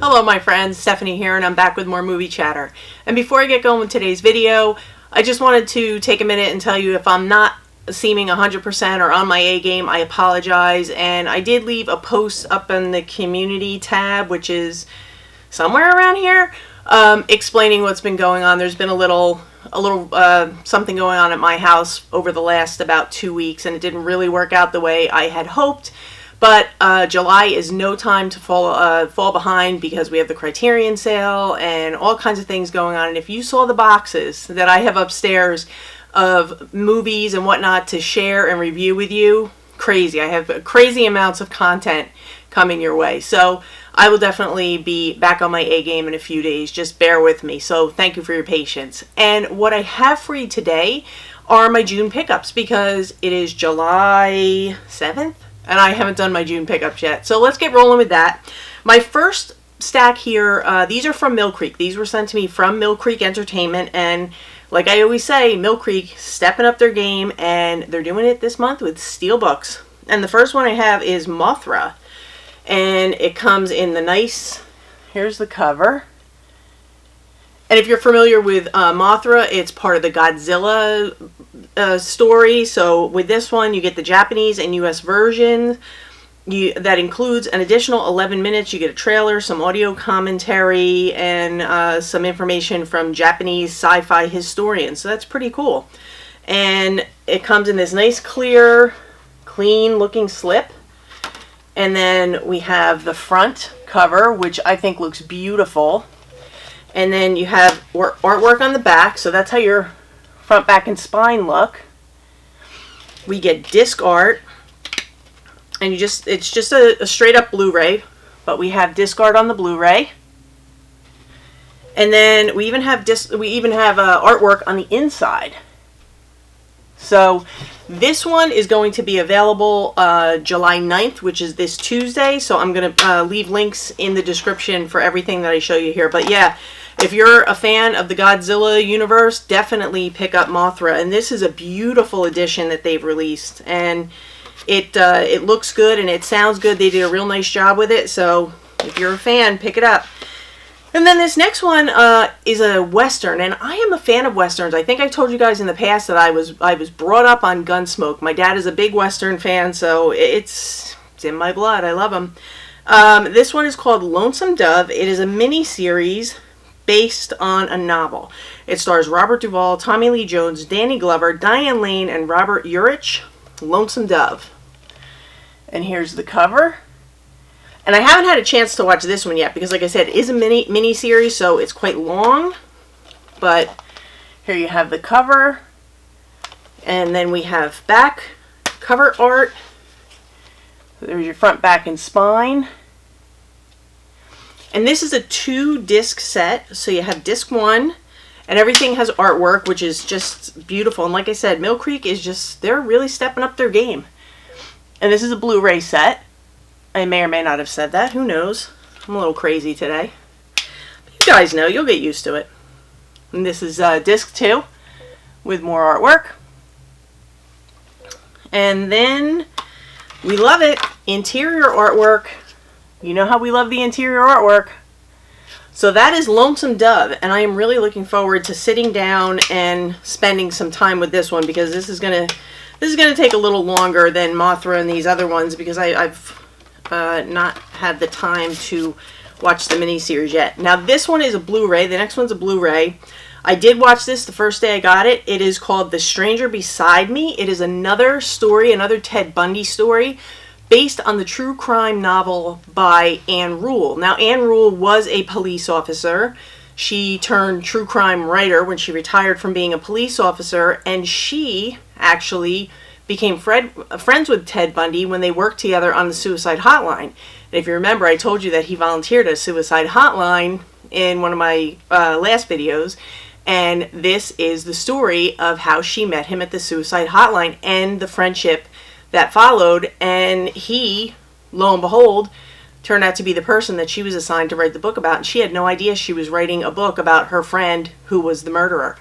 Hello my friends, Stephanie here, and I'm back with more movie chatter. And before I get going with today's video, I just wanted to take a minute and tell you if I'm not seeming 100% or on my A game, I apologize. And I did leave a post up in the community tab, which is somewhere around here, explaining what's been going on. There's been a little something going on at my house over the last about 2 weeks, and it didn't really work out the way I had hoped. But July is no time to fall behind, because we have the Criterion sale and all kinds of things going on. And if you saw the boxes that I have upstairs of movies and whatnot to share and review with you, crazy. I have crazy amounts of content coming your way. So I will definitely be back on my A game in a few days. Just bear with me. So thank you for your patience. And what I have for you today are my June pickups, because it is July 7th. And I haven't done my June pickups yet. So let's get rolling with that. My first stack here, these are from Mill Creek. These were sent to me from Mill Creek Entertainment. And like I always say, Mill Creek stepping up their game. And they're doing it this month with Steelbooks. And the first one I have is Mothra. And it comes in the nice, here's the cover. And if you're familiar with Mothra, it's part of the Godzilla story. So with this one, you get the Japanese and US version. That includes an additional 11 minutes. You get a trailer, some audio commentary, and some information from Japanese sci-fi historians. So that's pretty cool. And it comes in this nice, clear, clean-looking slip. And then we have the front cover, which I think looks beautiful. And then you have artwork on the back, so that's how your front, back, and spine look. We get disc art, and it's just a straight up Blu-ray, but we have disc art on the Blu-ray. And then we even have artwork on the inside. So this one is going to be available July 9th, which is this Tuesday. So I'm going to leave links in the description for everything that I show you here. But yeah, if you're a fan of the Godzilla universe, definitely pick up Mothra. And this is a beautiful edition that they've released. And it looks good and it sounds good. They did a real nice job with it. So if you're a fan, pick it up. And then this next one is a Western, and I am a fan of Westerns. I think I told you guys in the past that I was brought up on Gunsmoke. My dad is a big Western fan, so it's in my blood. I love them. This one is called Lonesome Dove. It is a mini-series based on a novel. It stars Robert Duvall, Tommy Lee Jones, Danny Glover, Diane Lane, and Robert Urich. Lonesome Dove. And here's the cover. And I haven't had a chance to watch this one yet, because like I said, it is a mini series, so it's quite long. But here you have the cover. And then we have back cover art. There's your front, back, and spine. And this is a 2-disc set. So you have disc 1, and everything has artwork, which is just beautiful. And like I said, Mill Creek is just, they're really stepping up their game. And this is a Blu-ray set. I may or may not have said that. Who knows? I'm a little crazy today. But you guys know. You'll get used to it. And this is disc 2 with more artwork. And then, we love it, interior artwork. You know how we love the interior artwork. So that is Lonesome Dove. And I am really looking forward to sitting down and spending some time with this one, because this is gonna take a little longer than Mothra and these other ones, because I've not had the time to watch the miniseries yet. Now this one is a Blu-ray. The next one's a Blu-ray. I did watch this the first day I got it. It is called The Stranger Beside Me. It is another story, another Ted Bundy story, based on the true crime novel by Anne Rule. Now Anne Rule was a police officer. She turned true crime writer when she retired from being a police officer, and she actually became friends with Ted Bundy when they worked together on the suicide hotline. And if you remember, I told you that he volunteered at a suicide hotline in one of my last videos. And this is the story of how she met him at the suicide hotline and the friendship that followed. And he, lo and behold, turned out to be the person that she was assigned to write the book about. And she had no idea she was writing a book about her friend who was the murderer.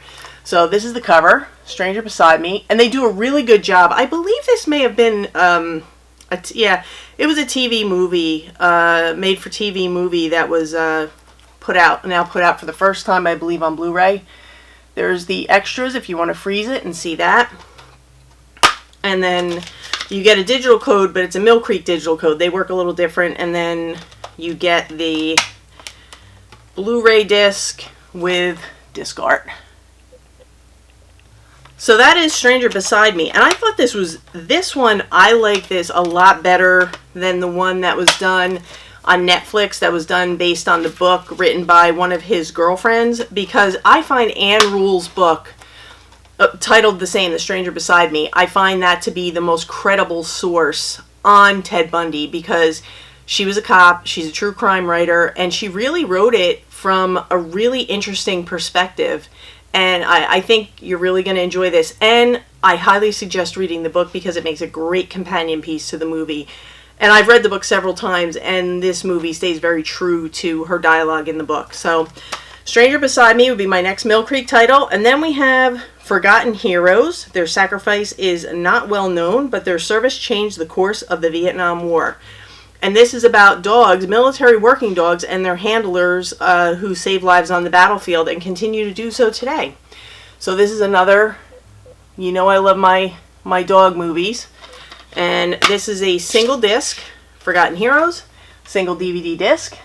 So this is the cover, Stranger Beside Me, and they do a really good job. I believe this may have been a Yeah, it was a TV movie, made for TV movie that was now put out for the first time, I believe, on Blu-ray. There's the extras if you want to freeze it and see that. And then you get a digital code, but it's a Mill Creek digital code. They work a little different. And then you get the Blu-ray disc with disc art. So that is Stranger Beside Me. And I thought this one, I like this a lot better than the one that was done on Netflix, that was done based on the book written by one of his girlfriends, because I find Anne Rule's book, titled the same, The Stranger Beside Me, I find that to be the most credible source on Ted Bundy, because she was a cop, she's a true crime writer, and she really wrote it from a really interesting perspective. And I think you're really going to enjoy this. And I highly suggest reading the book because it makes a great companion piece to the movie. And I've read the book several times, and this movie stays very true to her dialogue in the book. So, Stranger Beside Me would be my next Mill Creek title. And then we have Forgotten Heroes. Their sacrifice is not well known, but their service changed the course of the Vietnam War. And this is about dogs, military working dogs, and their handlers who save lives on the battlefield and continue to do so today. So this is another, you know I love my dog movies. And this is a single disc, Forgotten Heroes, single DVD disc.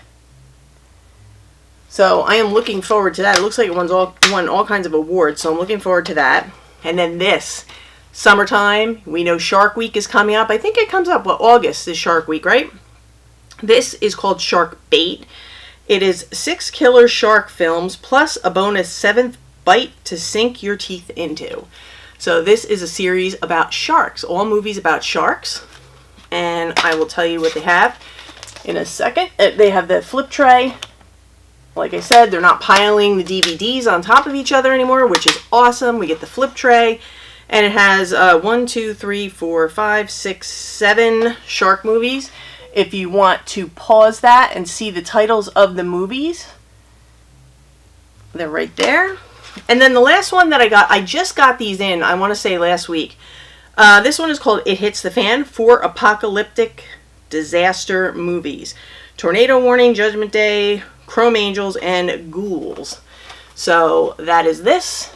So I am looking forward to that. It looks like it won all kinds of awards, so I'm looking forward to that. And then this, summertime, we know Shark Week is coming up. I think it comes up, August is Shark Week, right? This is called Shark Bait. It is 6 killer shark films plus a bonus 7th bite to sink your teeth into. So this is a series about sharks, all movies about sharks. And I will tell you what they have in a second. They have the flip tray. Like I said, they're not piling the DVDs on top of each other anymore, which is awesome. We get the flip tray. And it has 1, 2, 3, 4, 5, 6, 7 shark movies. If you want to pause that and see the titles of the movies, they're right there. And then the last one that I just got these in, I want to say last week. This one is called It Hits the Fan, 4 apocalyptic disaster movies. Tornado Warning, Judgment Day, Chrome Angels, and Ghouls. So that is this.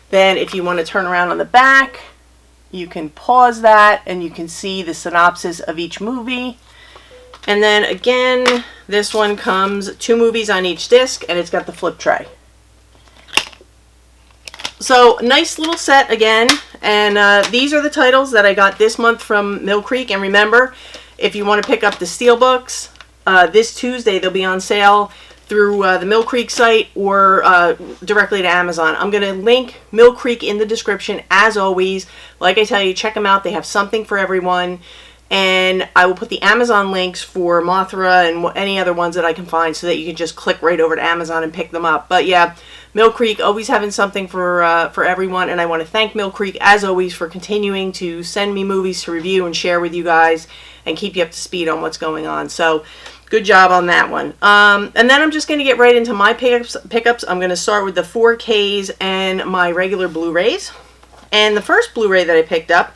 Then if you want to turn around on the back, you can pause that and you can see the synopsis of each movie. And then again, this one comes 2 movies on each disc, and it's got the flip tray. So nice little set again. And these are the titles that I got this month from Mill Creek. And remember, if you want to pick up the Steelbooks, this Tuesday they'll be on sale through the Mill Creek site or directly to Amazon. I'm going to link Mill Creek in the description as always. Like I tell you, check them out. They have something for everyone. And I will put the Amazon links for Mothra and any other ones that I can find so that you can just click right over to Amazon and pick them up. But yeah, Mill Creek always having something for everyone. And I want to thank Mill Creek as always for continuing to send me movies to review and share with you guys and keep you up to speed on what's going on. So good job on that one. And then I'm just going to get right into my pickups. I'm going to start with the 4Ks and my regular Blu-rays. And the first Blu-ray that I picked up,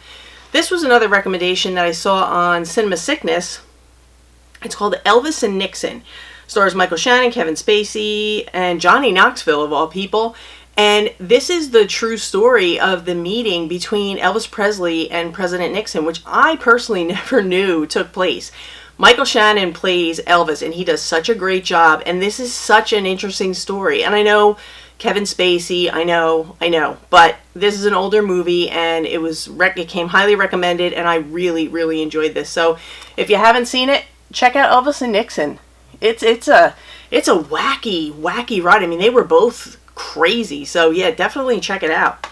this was another recommendation that I saw on Cinema Sickness. It's called Elvis and Nixon. Stars Michael Shannon, Kevin Spacey, and Johnny Knoxville, of all people. And this is the true story of the meeting between Elvis Presley and President Nixon, which I personally never knew took place. Michael Shannon plays Elvis, and he does such a great job. And this is such an interesting story. And I know Kevin Spacey, I know, but this is an older movie, and it came highly recommended, and I really, really enjoyed this. So if you haven't seen it, check out Elvis and Nixon. It's a wacky ride. I mean, they were both crazy. So yeah, definitely check it out.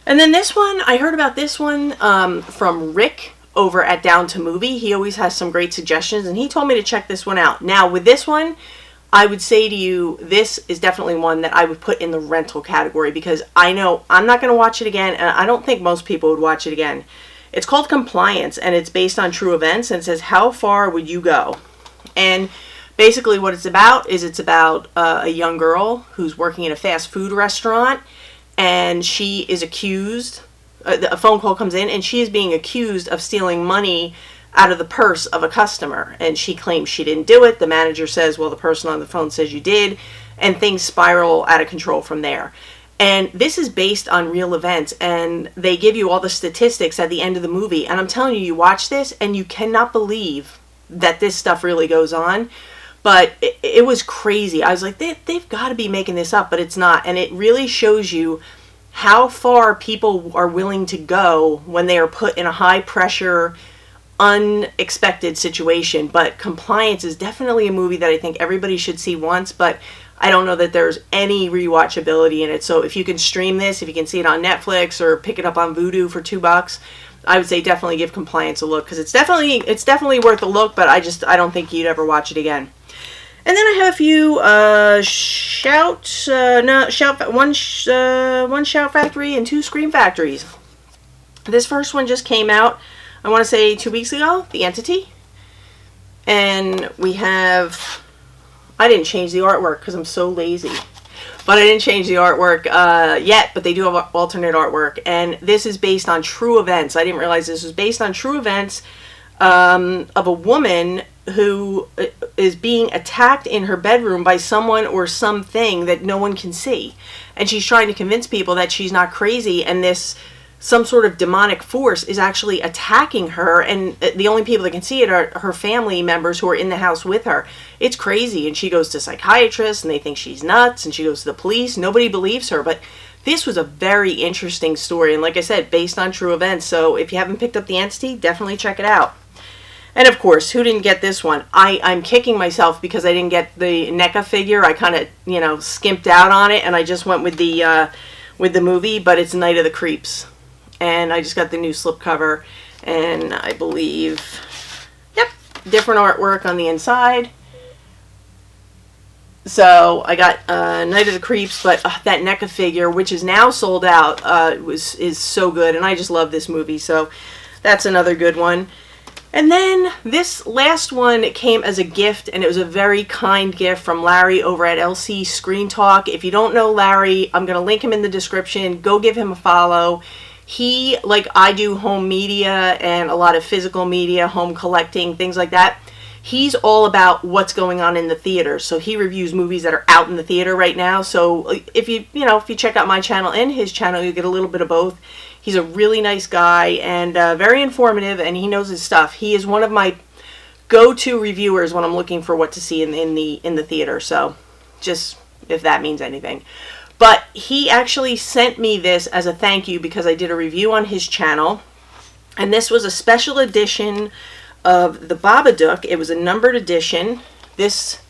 And then this one, I heard about this one from Rick over at Down to Movie. He always has some great suggestions, and he told me to check this one out. Now with this one, I would say to you, this is definitely one that I would put in the rental category because I know I'm not going to watch it again, and I don't think most people would watch it again. It's called Compliance, and it's based on true events, and it says, how far would you go? And basically what it's about is a young girl who's working in a fast food restaurant, and she is accused a phone call comes in, and she is being accused of stealing money out of the purse of a customer, and she claims she didn't do it. The manager says, well, the person on the phone says you did, and things spiral out of control from there. And this is based on real events, and they give you all the statistics at the end of the movie, and I'm telling you, you watch this and you cannot believe that this stuff really goes on. But it was crazy. I was like, they've got to be making this up, but it's not. And it really shows you how far people are willing to go when they are put in a high pressure, unexpected situation. But Compliance is definitely a movie that I think everybody should see once, but I don't know that there's any rewatchability in it. So if you can stream this, if you can see it on Netflix or pick it up on Vudu for $2, I would say definitely give Compliance a look, because it's definitely worth a look, but I don't think you'd ever watch it again. And then I have a few one Shout Factory and 2 Scream Factories. This first one just came out, I want to say 2 weeks ago, The Entity. And we have, I didn't change the artwork because I'm so lazy. But I didn't change the artwork yet, but they do have alternate artwork. And this is based on true events. I didn't realize this was based on true events of a woman who is being attacked in her bedroom by someone or something that no one can see. And she's trying to convince people that she's not crazy, and some sort of demonic force is actually attacking her, and the only people that can see it are her family members who are in the house with her. It's crazy, and she goes to psychiatrists, and they think she's nuts, and she goes to the police. Nobody believes her, but this was a very interesting story, and like I said, based on true events. So if you haven't picked up The Entity, definitely check it out. And of course, who didn't get this one? I'm kicking myself because I didn't get the NECA figure. I kind of, skimped out on it, and I just went with the movie, but it's Night of the Creeps. And I just got the new slipcover, and I believe, yep, different artwork on the inside. So I got Night of the Creeps, but that NECA figure, which is now sold out, is so good, and I just love this movie. So that's another good one. And then this last one came as a gift, and it was a very kind gift from Larry over at LC Screen Talk. If you don't know Larry, I'm going to link him in the description. Go give him a follow. He, like I do, home media and a lot of physical media, home collecting, things like that. He's all about what's going on in the theater. So he reviews movies that are out in the theater right now. So if you check out my channel and his channel, you get a little bit of both. He's a really nice guy and very informative, and he knows his stuff. He is one of my go-to reviewers when I'm looking for what to see in the theater. So just if that means anything. But he actually sent me this as a thank you because I did a review on his channel. And this was a special edition of The Babadook. It was a numbered edition. This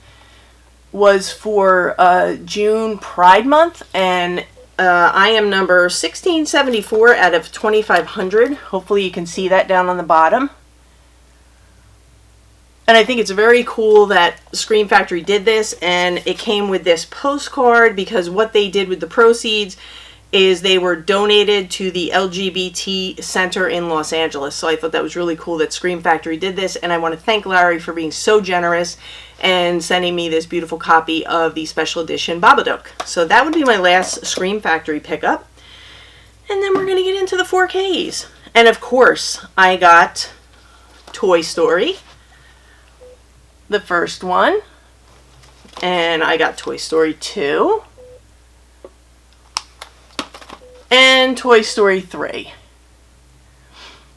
was for June Pride Month, and I am number 1674 out of 2500. Hopefully you can see that down on the bottom. And I think it's very cool that Scream Factory did this, and it came with this postcard because what they did with the proceeds is they were donated to the LGBT Center in Los Angeles. So I thought that was really cool that Scream Factory did this, and I want to thank Larry for being so generous and sending me this beautiful copy of the special edition Babadook. So that would be my last Scream Factory pickup. And then we're going to get into the 4Ks. And of course, I got Toy Story, the first one, and I got Toy Story 2, and Toy Story 3.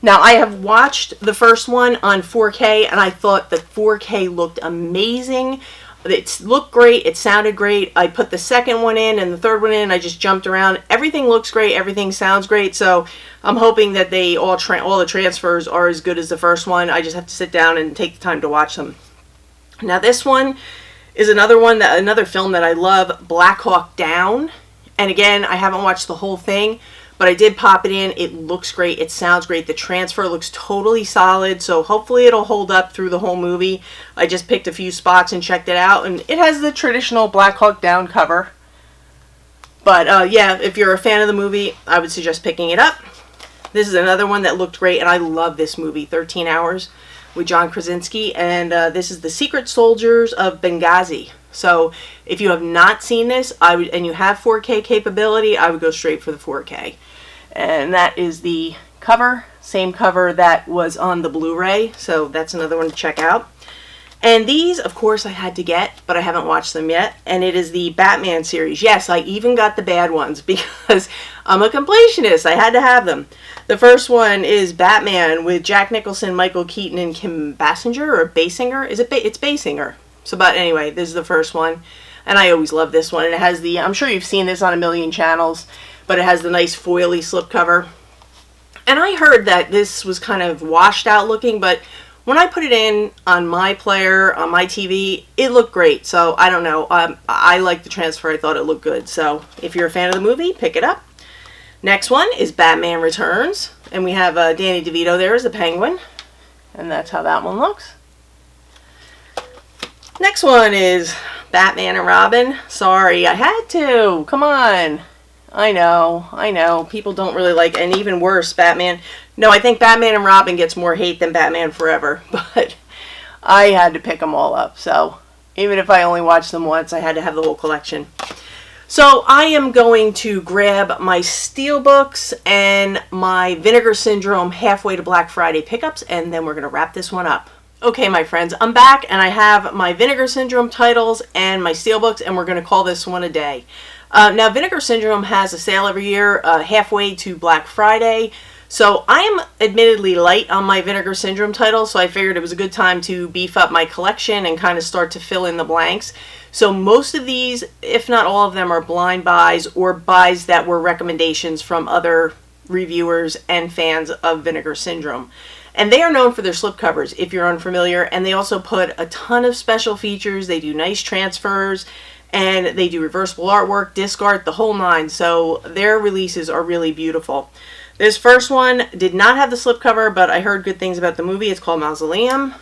Now, I have watched the first one on 4K, and I thought the 4K looked amazing. It looked great. It sounded great. I put the second one in and the third one in. I just jumped around. Everything looks great. Everything sounds great. So I'm hoping that they all the transfers are as good as the first one. I just have to sit down and take the time to watch them. Now, this one is another film that I love, Black Hawk Down. And again, I haven't watched the whole thing, but I did pop it in. It looks great. It sounds great. The transfer looks totally solid, so hopefully it'll hold up through the whole movie. I just picked a few spots and checked it out, and it has the traditional Black Hawk Down cover. But yeah, if you're a fan of the movie, I would suggest picking it up. This is another one that looked great, and I love this movie, 13 Hours with John Krasinski, and this is The Secret Soldiers of Benghazi. So if you have not seen this, and you have 4K capability, I would go straight for the 4K. And that is the cover, same cover that was on the Blu-ray, so that's another one to check out. And these, of course, I had to get, but I haven't watched them yet, and it is the Batman series. Yes, I even got the bad ones because I'm a completionist. I had to have them. The first one is Batman with Jack Nicholson, Michael Keaton, and Kim Basinger, or Basinger? It's Basinger. So, but anyway, this is the first one, and I always love this one. And it has the, I'm sure you've seen this on a million channels, but it has the nice foily slipcover. And I heard that this was kind of washed out looking, but when I put it in on my player, on my TV, it looked great. So, I don't know. I liked the transfer. I thought it looked good. So, if you're a fan of the movie, pick it up. Next one is Batman Returns. And we have Danny DeVito there as the Penguin. And that's how that one looks. Next one is Batman and Robin. Sorry, I had to. Come on. I know. People don't really like, and even worse, Batman. No, I think Batman and Robin gets more hate than Batman Forever, but I had to pick them all up. So even if I only watched them once, I had to have the whole collection. So I am going to grab my Steelbooks and my Vinegar Syndrome halfway to Black Friday pickups, and then we're going to wrap this one up. Okay, my friends, I'm back, and I have my Vinegar Syndrome titles and my Steelbooks, and we're going to call this one a day. Now, Vinegar Syndrome has a sale every year, halfway to Black Friday. So I am admittedly light on my Vinegar Syndrome titles, so I figured it was a good time to beef up my collection and kind of start to fill in the blanks. So most of these, if not all of them, are blind buys or buys that were recommendations from other reviewers and fans of Vinegar Syndrome. And they are known for their slipcovers, if you're unfamiliar, and they also put a ton of special features. They do nice transfers, and they do reversible artwork, disc art, the whole nine. So their releases are really beautiful. This first one did not have the slipcover, but I heard good things about the movie. It's called Mausoleum.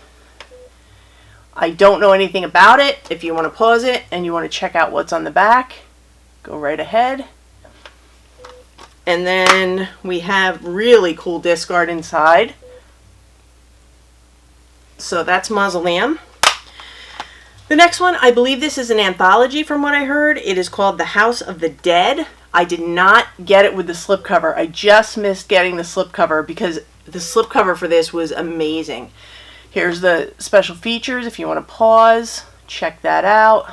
I don't know anything about it. If you want to pause it and you want to check out what's on the back, go right ahead. And then we have really cool disc art inside. So that's Mausoleum. The next one, I believe this is an anthology from what I heard. It is called The House of the Dead. I did not get it with the slipcover. I just missed getting the slipcover because the slipcover for this was amazing. Here's the special features if you want to pause, check that out.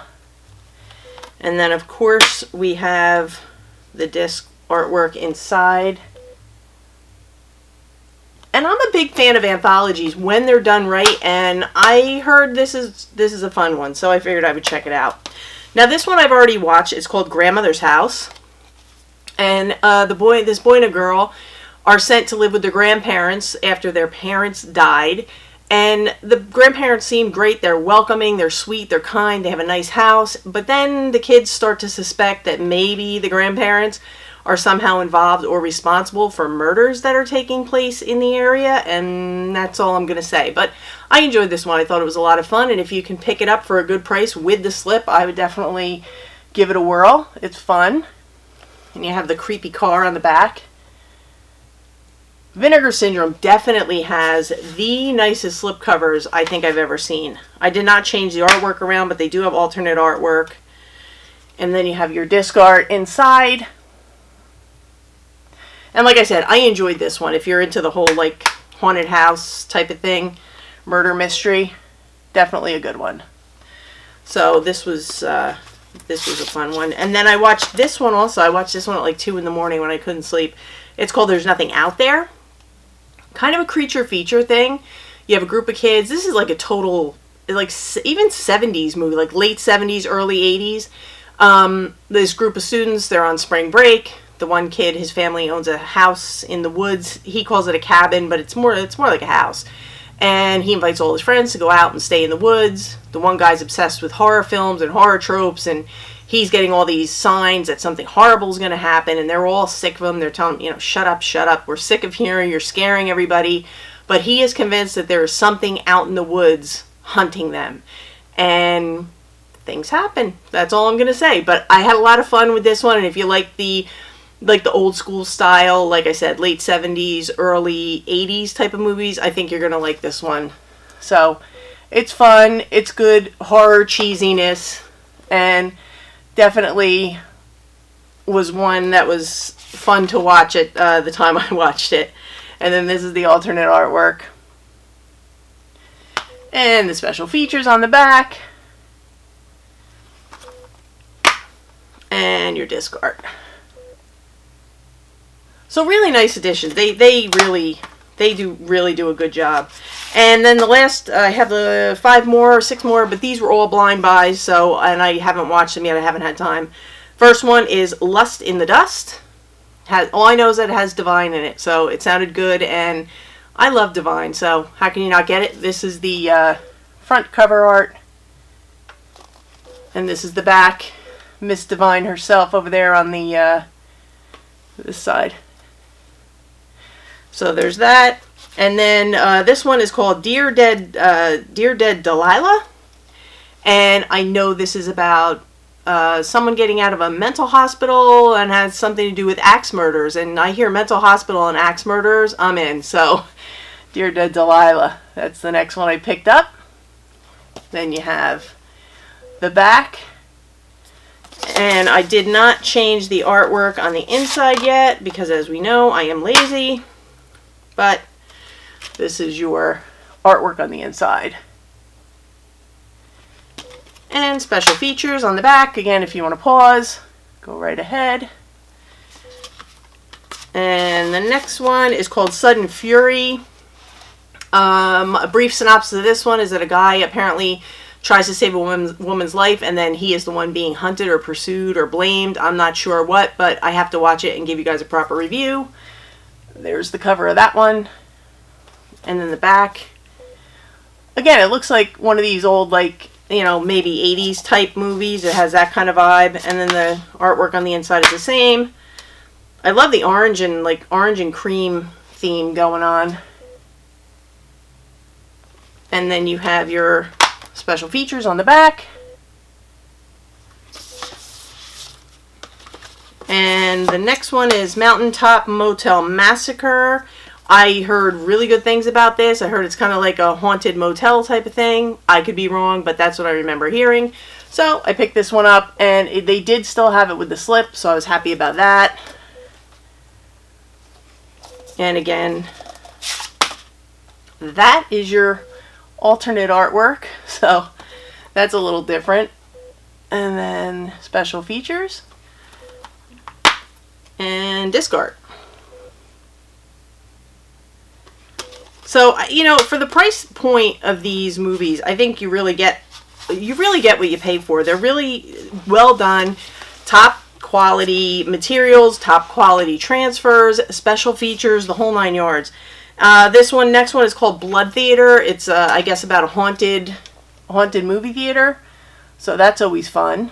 And then of course we have the disc artwork inside. And I'm a big fan of anthologies when they're done right, and I heard this is a fun one, so I figured I would check it out. Now this one I've already watched. It's called Grandmother's House. And this boy and a girl are sent to live with their grandparents after their parents died. And the grandparents seem great. They're welcoming, they're sweet, they're kind, they have a nice house. But then the kids start to suspect that maybe the grandparents are somehow involved or responsible for murders that are taking place in the area. And that's all I'm going to say. But I enjoyed this one. I thought it was a lot of fun. And if you can pick it up for a good price with the slip, I would definitely give it a whirl. It's fun. And you have the creepy car on the back. Vinegar Syndrome definitely has the nicest slipcovers I think I've ever seen. I did not change the artwork around, but they do have alternate artwork. And then you have your disc art inside. And like I said, I enjoyed this one. If you're into the whole like haunted house type of thing, murder mystery, definitely a good one. So this was a fun one. And then I watched this one also. I watched this one at like 2 in the morning when I couldn't sleep. It's called There's Nothing Out There. Kind of a creature feature thing. You have a group of kids. This is like a total, like even 70s movie, like late 70s, early 80s. This group of students, they're on spring break. The one kid, his family owns a house in the woods. He calls it a cabin, but it's more like a house. And he invites all his friends to go out and stay in the woods. The one guy's obsessed with horror films and horror tropes, and he's getting all these signs that something horrible is going to happen, and they're all sick of him. They're telling him, shut up. We're sick of hearing you're scaring everybody. But he is convinced that there is something out in the woods hunting them. And things happen. That's all I'm going to say. But I had a lot of fun with this one, and if you like the old school style, like I said, late 70s, early 80s type of movies, I think you're going to like this one. So, it's fun, it's good horror cheesiness, and definitely was one that was fun to watch at the time I watched it. And then this is the alternate artwork. And the special features on the back. And your disc art. So really nice additions. They do really do a good job. And then the last, I have the 5 more or 6 more, but these were all blind buys, so, and I haven't watched them yet. I haven't had time. First one is Lust in the Dust. All I know is that it has Divine in it, so it sounded good, and I love Divine, so how can you not get it? This is the front cover art, and this is the back. Miss Divine herself over there on the this side. So there's that. And then this one is called Dear Dead Delilah. And I know this is about someone getting out of a mental hospital and has something to do with axe murders. And I hear mental hospital and axe murders, I'm in. So Dear Dead Delilah, that's the next one I picked up. Then you have the back. And I did not change the artwork on the inside yet because, as we know, I am lazy. But this is your artwork on the inside. And special features on the back. Again, if you want to pause, go right ahead. And the next one is called Sudden Fury. A brief synopsis of this one is that a guy apparently tries to save a woman's life, and then he is the one being hunted or pursued or blamed. I'm not sure what, but I have to watch it and give you guys a proper review. There's the cover of that one. And then the back. Again, it looks like one of these old, like, you know, maybe 80s type movies. It has that kind of vibe. And then the artwork on the inside is the same. I love the orange and cream theme going on. And then you have your special features on the back. And the next one is Mountaintop Motel Massacre. I heard really good things about this. I heard it's kind of like a haunted motel type of thing. I could be wrong, but that's what I remember hearing. So I picked this one up, and they did still have it with the slip, so I was happy about that. And again, that is your alternate artwork. So that's a little different. And then special features. And disc art. So, you know, for the price point of these movies, I think you really get what you pay for. They're really well done, top quality materials, top quality transfers, special features, the whole 9 yards. Next one is called Blood Theater. It's, I guess, about a haunted movie theater. So that's always fun.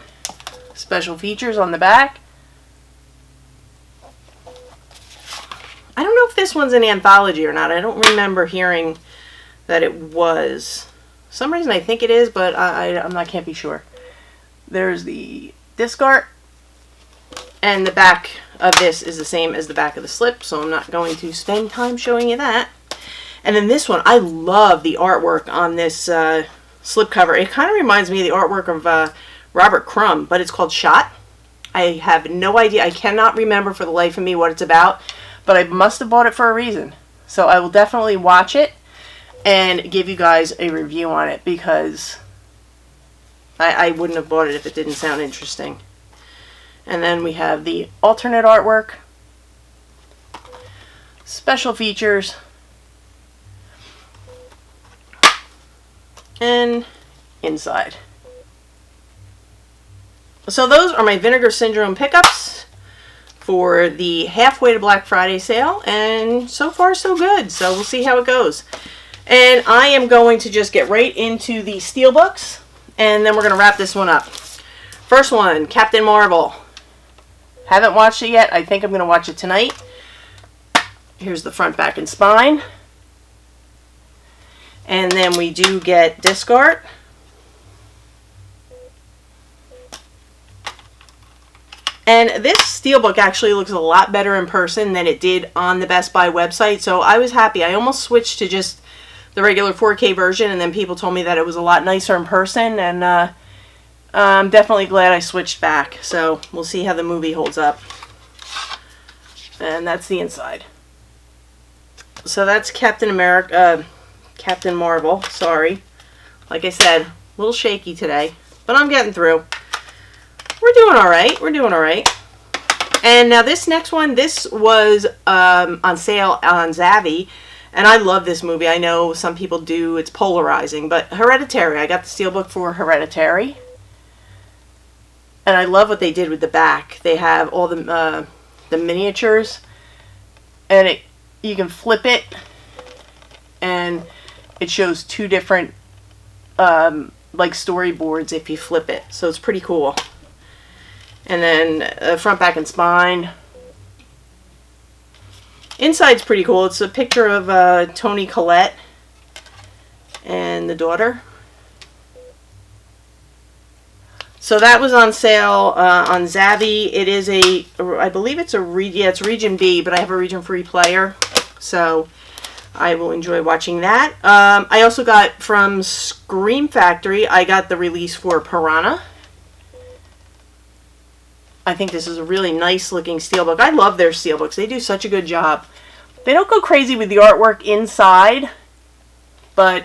Special features on the back. I don't know if this one's an anthology or not. I don't remember hearing that it was. For some reason I think it is, but I can't be sure. There's the disc art. And the back of this is the same as the back of the slip, so I'm not going to spend time showing you that. And then this one, I love the artwork on this slip cover. It kind of reminds me of the artwork of Robert Crumb, but it's called Shot. I have no idea. I cannot remember for the life of me what it's about, but I must have bought it for a reason. So I will definitely watch it and give you guys a review on it, because I wouldn't have bought it if it didn't sound interesting. And then we have the alternate artwork, special features, and inside. So those are my Vinegar Syndrome pickups for the halfway to Black Friday sale, and so far so good. So we'll see how it goes. And I am going to just get right into the Steelbooks, and then we're going to wrap this one up. First one, Captain Marvel. Haven't watched it yet. I think I'm going to watch it tonight. Here's the front, back, and spine. And then we do get disc art. And this Steelbook actually looks a lot better in person than it did on the Best Buy website. So I was happy. I almost switched to just the regular 4K version, and then people told me that it was a lot nicer in person. And I'm definitely glad I switched back. So we'll see how the movie holds up. And that's the inside. So that's Captain America, Captain Marvel, sorry. Like I said, a little shaky today, but I'm getting through. We're doing all right. We're doing all right. And now this next one, this was on sale on Zavvi, and I love this movie. I know some people do. It's polarizing, but Hereditary. I got the Steelbook for Hereditary, and I love what they did with the back. They have all the miniatures, and you can flip it, and it shows two different like storyboards if you flip it. So it's pretty cool. And then front, back, and spine. Inside's pretty cool. It's a picture of Toni Collette and the daughter. So that was on sale on Zavvi. It is I believe it's it's Region B, but I have a Region Free player, so I will enjoy watching that. I also got from Scream Factory, I got the release for Piranha. I think this is a really nice looking steelbook. I love their steelbooks. They do such a good job. They don't go crazy with the artwork inside, but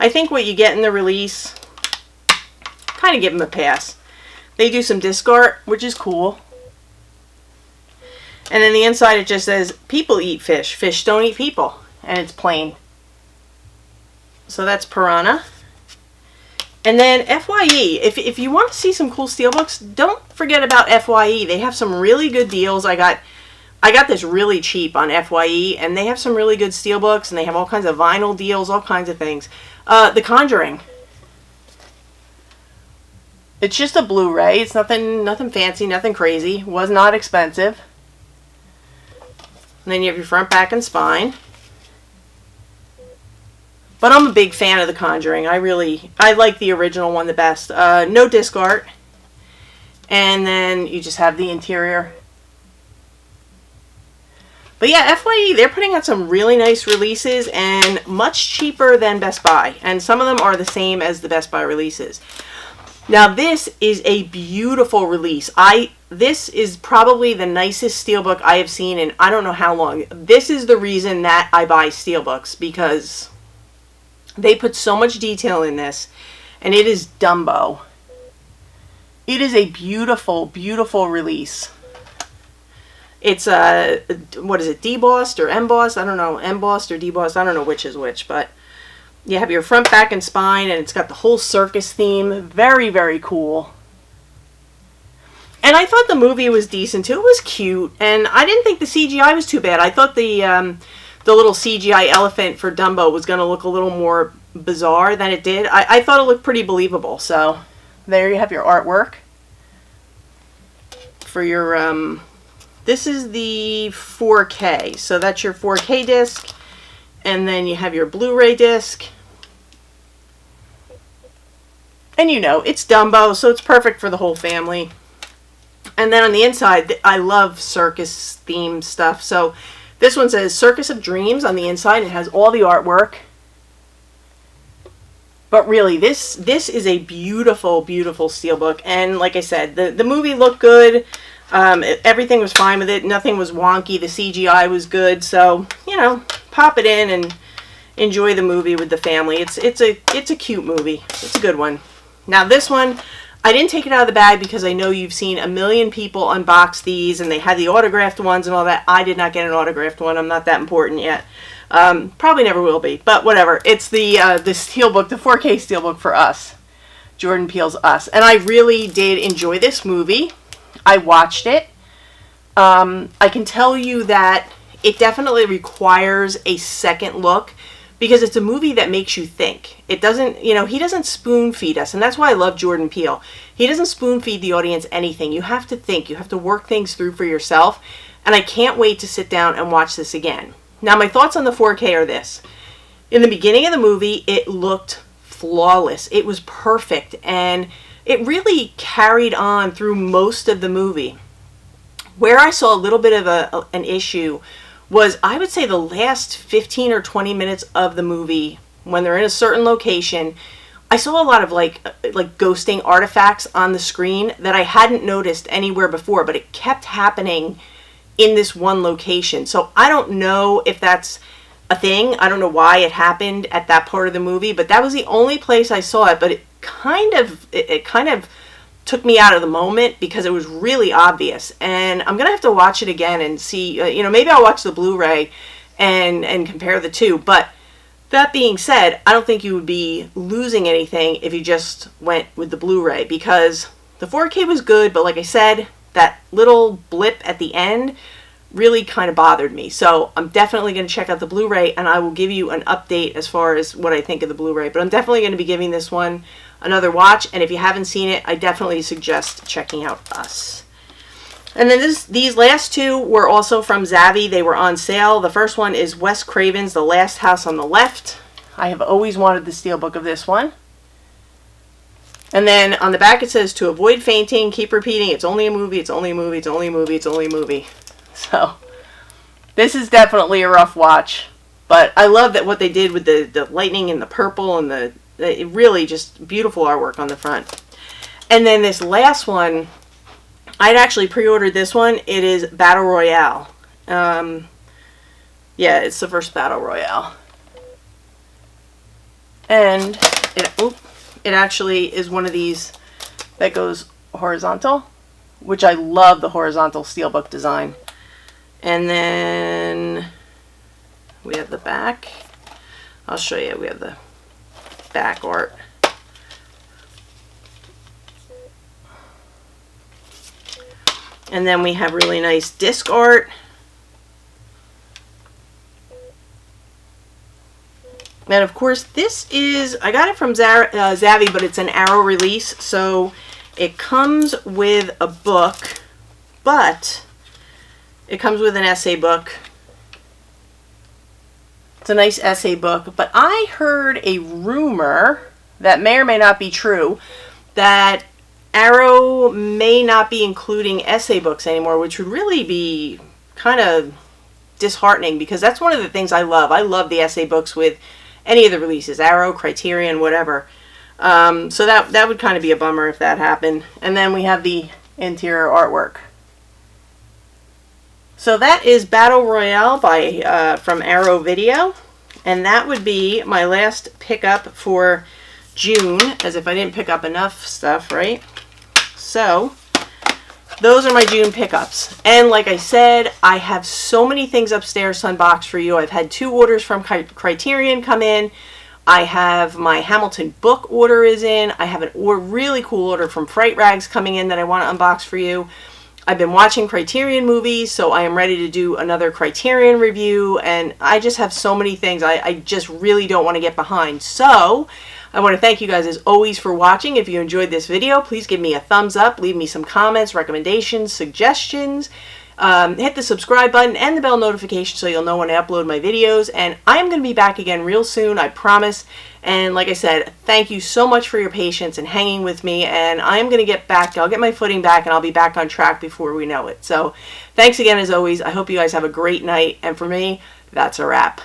I think what you get in the release, kind of give them a pass. They do some disc art, which is cool. And then the inside it just says, people eat fish. Fish don't eat people. And it's plain. So that's Piranha. And then FYE, if you want to see some cool steelbooks, don't forget about FYE. They have some really good deals. I got this really cheap on FYE, and they have some really good steelbooks, and they have all kinds of vinyl deals, all kinds of things. The Conjuring. It's just a Blu-ray. It's nothing fancy, nothing crazy. Was not expensive. And then you have your front, back, and spine. But I'm a big fan of The Conjuring. I like the original one the best. No disc art. And then you just have the interior. But yeah, FYE, they're putting out some really nice releases and much cheaper than Best Buy. And some of them are the same as the Best Buy releases. Now this is a beautiful release. This is probably the nicest steelbook I have seen in I don't know how long. This is the reason that I buy steelbooks, because they put so much detail in this, and it is Dumbo. It is a beautiful, beautiful release. It's what is it, debossed or embossed? I don't know, embossed or debossed. I don't know which is which, but you have your front, back, and spine, and it's got the whole circus theme. Very, very cool. And I thought the movie was decent too. It was cute, and I didn't think the CGI was too bad. I thought the little CGI elephant for Dumbo was going to look a little more bizarre than it did. I thought it looked pretty believable. So there you have your artwork for your this is the 4K, so that's your 4K disc, and then you have your Blu-ray disc, and you know it's Dumbo, so it's perfect for the whole family. And then on the inside, I love circus themed stuff, so this one says Circus of Dreams on the inside. It has all the artwork. But really, this is a beautiful, beautiful steelbook. And like I said, the movie looked good. Everything was fine with it. Nothing was wonky. The CGI was good. So, you know, pop it in and enjoy the movie with the family. It's a cute movie. It's a good one. Now this one, I didn't take it out of the bag because I know you've seen a million people unbox these, and they had the autographed ones and all that. I did not get an autographed one. I'm not that important yet. Probably never will be, but whatever. It's the steelbook, the 4K steelbook for Us. Jordan Peele's Us. And I really did enjoy this movie. I watched it. I can tell you that it definitely requires a second look, because it's a movie that makes you think. It doesn't, you know, he doesn't spoon feed us, and that's why I love Jordan Peele. He doesn't spoon feed the audience anything. You have to think. You have to work things through for yourself, and I can't wait to sit down and watch this again. Now, my thoughts on the 4K are this. In the beginning of the movie, it looked flawless. It was perfect, and it really carried on through most of the movie. Where I saw a little bit of an issue was, I would say, the last 15 or 20 minutes of the movie, when they're in a certain location, I saw a lot of like ghosting artifacts on the screen that I hadn't noticed anywhere before, but it kept happening in this one location. So I don't know if that's a thing. I don't know why it happened at that part of the movie, but that was the only place I saw it. But it kind of took me out of the moment because it was really obvious. And I'm gonna have to watch it again and see. Maybe I'll watch the Blu-ray and compare the two. But that being said, I don't think you would be losing anything if you just went with the Blu-ray, because the 4K was good, but like I said, that little blip at the end really kind of bothered me. So I'm definitely going to check out the Blu-ray, and I will give you an update as far as what I think of the Blu-ray. But I'm definitely going to be giving this one another watch, and if you haven't seen it, I definitely suggest checking out Us. And then these last two were also from Zavvi. They were on sale. The first one is Wes Craven's The Last House on the Left. I have always wanted the steelbook of this one. And then on the back it says, to avoid fainting, keep repeating, it's only a movie, it's only a movie, it's only a movie, it's only a movie. So this is definitely a rough watch. But I love that what they did with the lightning and the purple and the really just beautiful artwork on the front. And then this last one, I'd actually pre-ordered this one. It is Battle Royale. Yeah, it's the first Battle Royale. And it actually is one of these that goes horizontal, which I love the horizontal steelbook design. And then we have the back. I'll show you. We have the back art. And then we have really nice disc art. And of course, this is, I got it from Zavvi, but it's an Arrow release. So it comes with a book, but it comes with an essay book. It's a nice essay book, but I heard a rumor that may or may not be true that Arrow may not be including essay books anymore, which would really be kind of disheartening, because that's one of the things I love. I love the essay books with any of the releases, Arrow, Criterion, whatever. So that would kind of be a bummer if that happened. And then we have the interior artwork. So that is Battle Royale from Arrow Video, and that would be my last pickup for June, as if I didn't pick up enough stuff, right? So those are my June pickups. And like I said, I have so many things upstairs to unbox for you. I've had 2 orders from Criterion come in. I have my Hamilton book order is in. I have a really cool order from Fright Rags coming in that I want to unbox for you. I've been watching Criterion movies, so I am ready to do another Criterion review, and I just have so many things. I just really don't want to get behind. So I want to thank you guys as always for watching. If you enjoyed this video, please give me a thumbs up, leave me some comments, recommendations, suggestions. Hit the subscribe button and the bell notification so you'll know when I upload my videos. And I am going to be back again real soon, I promise. And like I said, thank you so much for your patience and hanging with me. And I am going to get back. I'll get my footing back and I'll be back on track before we know it. So thanks again as always. I hope you guys have a great night. And for me, that's a wrap.